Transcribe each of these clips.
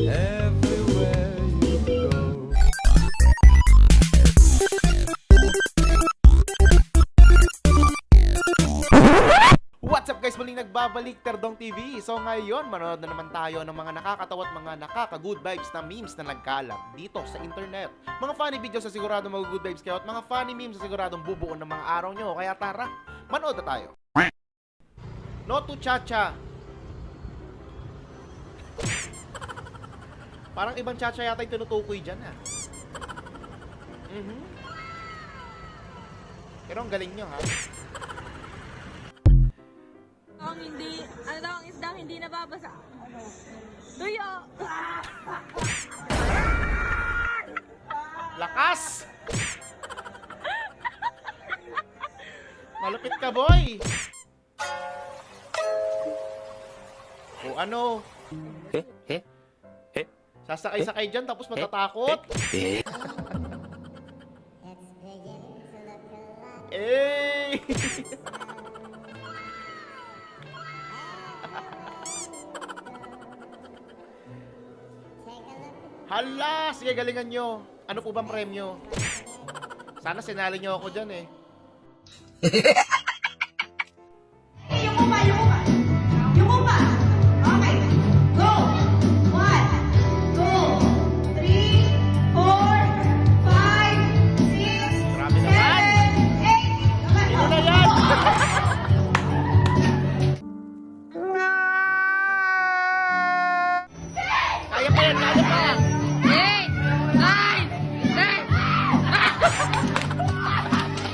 Everywhere you go. What's up guys? Muling nagbabalik Terdong TV. So ngayon, manonood na naman tayo ng mga nakakatawa at mga nakaka-good vibes na memes na nagkalat dito sa internet. Mga funny videos sa siguradong mag-good vibes kayo at mga funny memes sa siguradong bubuo ng mga araw nyo. Kaya tara, manood na tayo. No to cha-cha. Parang ibang cha-cha yata yung tinutukoy dyan ha. Pero ang galing nyo ha. Ang hindi, ano daw ang isdang hindi nababasa? Tuyo! Lakas! Malupit ka, boy! O ano? Sasakay-sakay dyan tapos matatakot? Eh! Hala! Sige, galingan nyo. Ano po bang premyo? Sana sinali nyo ako dyan eh. Yung upa, yung upa. Yung upa. Okay. Go. 1, 2, 3, 4, 5, 6, Grabe naman. 7, 8. Ino na yan! Kaya pa yan, kaya pa!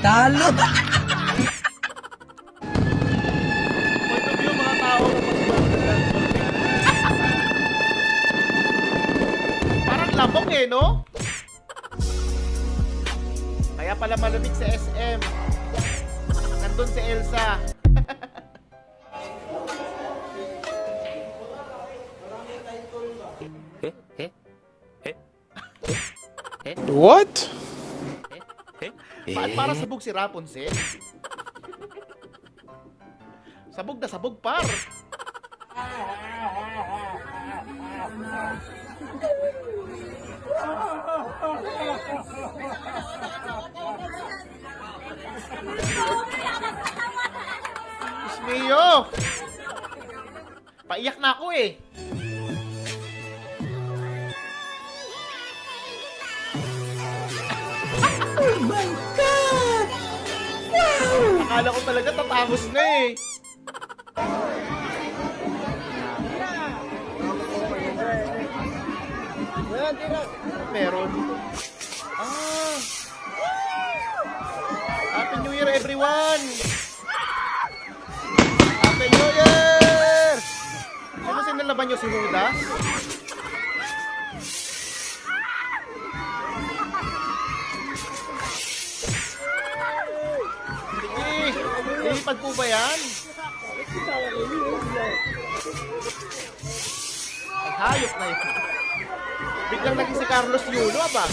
Talo! Point of view, mga tao na parang lamok eh, no? Kaya pala malamig sa SM. Nandun si Elsa. What? Para sabog si Rapunzel. Sabog na sabog, par. Ismiyo! Paiyak na ako eh. Oh my God! Wow! Akala ko talaga tatapos na eh. Meron. Ah! Happy New Year everyone! Happy New Year! Sino sinalaban nyo si Judas? Lilipad po ba yan? Ay, hayop na yun. Biglang naging si Carlos Yulo, ba?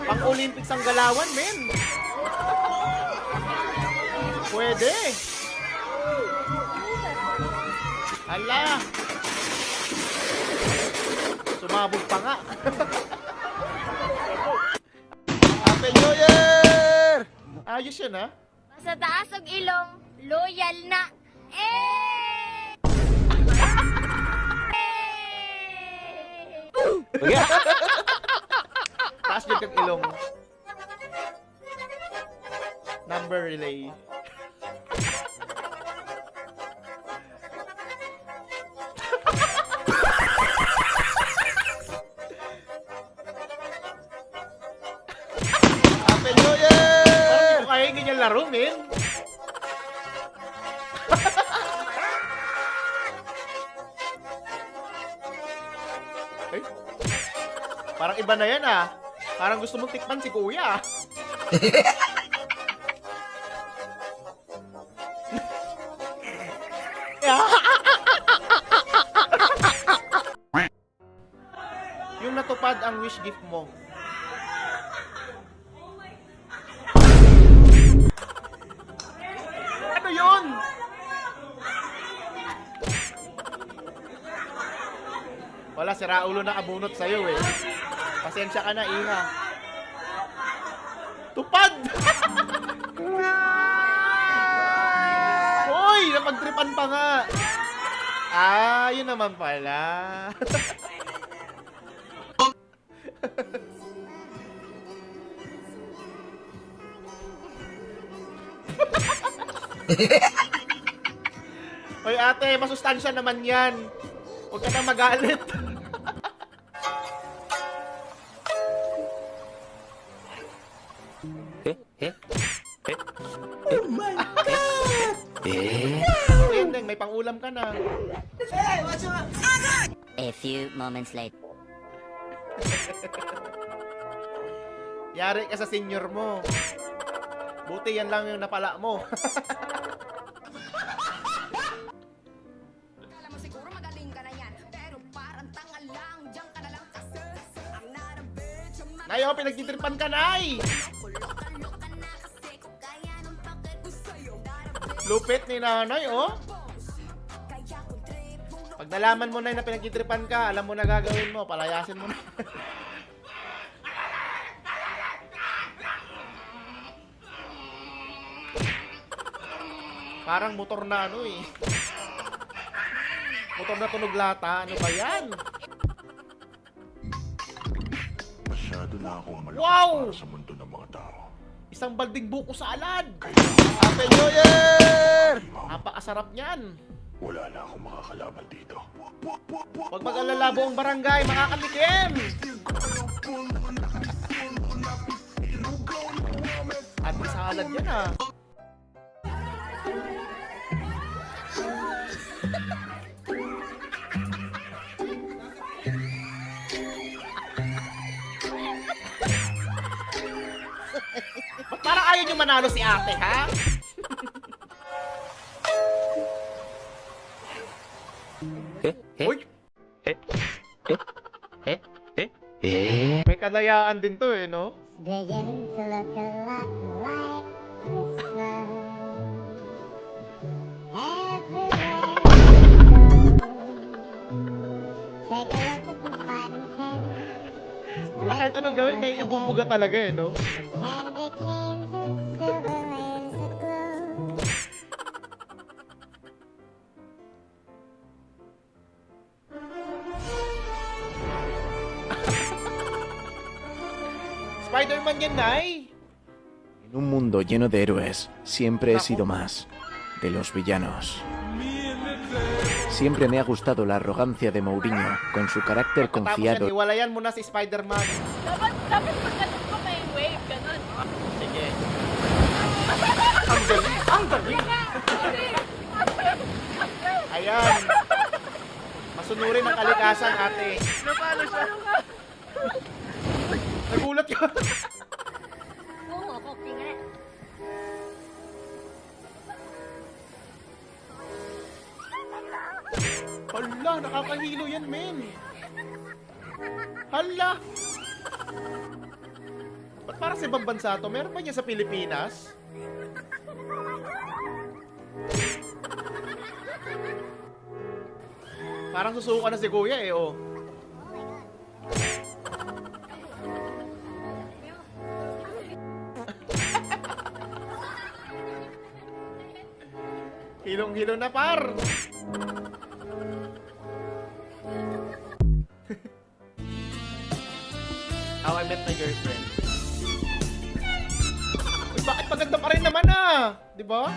Pang-Olympics ang galawan, men. Pwede. Hala. Sumabog pa nga. Happy New Year! Ayos yan, ha? Sa taas og ilong, loyal na. Taas din kang ilong. Number relay. Happy New Year! Parang hindi ko kaya yung ganyan laro, men. Eh? Parang iba na yan ah. Parang gusto mong tikman si kuya. Yung natupad ang wish gift mo. Ano yun? Wala, si Raulo na kabunot sa'yo eh. Pasensya ka na, Iha. Tupad! Hoy! Napagtripan pa nga! Ah, yun naman pala. Hoy ate, masustansya naman yan. Huwag ka na magalit. Oh my God! Ayun, Deng, may pangulam ka na. A few moments later. Yari ka sa senior mo. Buti yan lang yung napala mo. Alam mo siguro magaling ka na yan, pero parang tanga lang, diyan ka na lang kasi I'm not a bitch, I'm not Nay, oh, pinagtitripan ka, Nay! loka na kasi kung kaya nung pakit ko sa'yo. Not a bitch, Lupit ni nanay, oh. kaya kung trip mo Pag nalaman mo na na pinagtitripan ka, alam mo na gagawin mo, palayasin mo na. Parang motor na ano eh. Motor na tunog lata. Ano ba yan? Masyado na akong malakas Wow! para sa mundo ng mga tao. Isang balding buko salad. Happy New Year! Napakasarap niyan. Wala na akong makakalaban dito. Huwag mag-alala buong barangay, makakatikim! Happy salad yan ah. Ba't parang ayaw nyo manalo si ate, ha? Uy! May kalayaan din to eh, no? Beginning to look a lot like Christmas. Everywhere you go, take a look at the button head. Kahit anong gawin, may ibubuga talaga eh, no? And it came to silver rings that glow. Spider-Man yan, Nay! En un mundo lleno de héroes, siempre he sido más de los villanos. Siempre me ha gustado la arrogancia de Mourinho, con su carácter Tapos yan, confiado. hiwalayan mo na si Spider-Man. Dapat pagkalit ko may wave, ganun. Sige. Ang galing! Ang galing! Ayan. Masunurin ang kalikasan, ate. Napalo siya. Nagulat ka. Oo, okay nga. Hala, nakakahilo yan, men. Hala. Ba't parang sa ibang bansa to? Meron ba niya sa Pilipinas? Parang susuka na si Kuya eh, oh. Hilong-hilo na, par. How I Met My Girlfriend. Uy, bakit maganda pa rin naman ah? Di ba?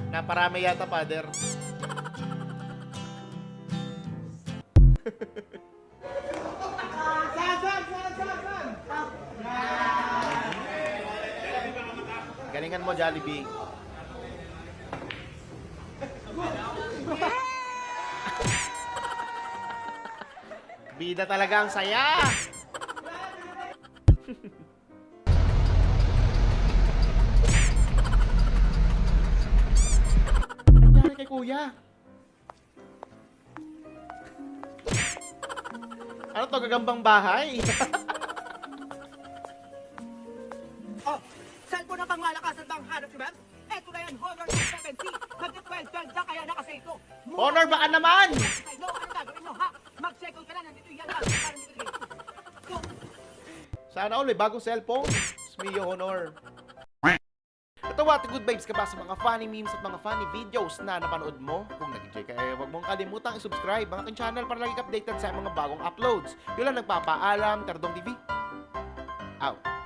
Naparami yata, father. Galingan mo, Jollibee. Bida talaga ang saya. Nangyari kay Kuya? Ano to, gagambang bahay? Oh, cellphone ma'am? Eto na yan, Honor 70. Nag-12 dyan, kaya nakasa ito. Honor, baka naman! No, ano gagawin mo, ha? Mag-second ka na, nandito yan lang. Parang dito dito. Sana all, may bagong cellphone. Smio Honor. Ito, what good vibes ka ba sa mga funny memes at mga funny videos na napanood mo? Kung nag-enjoy ka, huwag mong kalimutang i-subscribe ang aking channel para lagi ka updated sa mga bagong uploads. Yun lang nagpapaalam, Terdong TV. Out.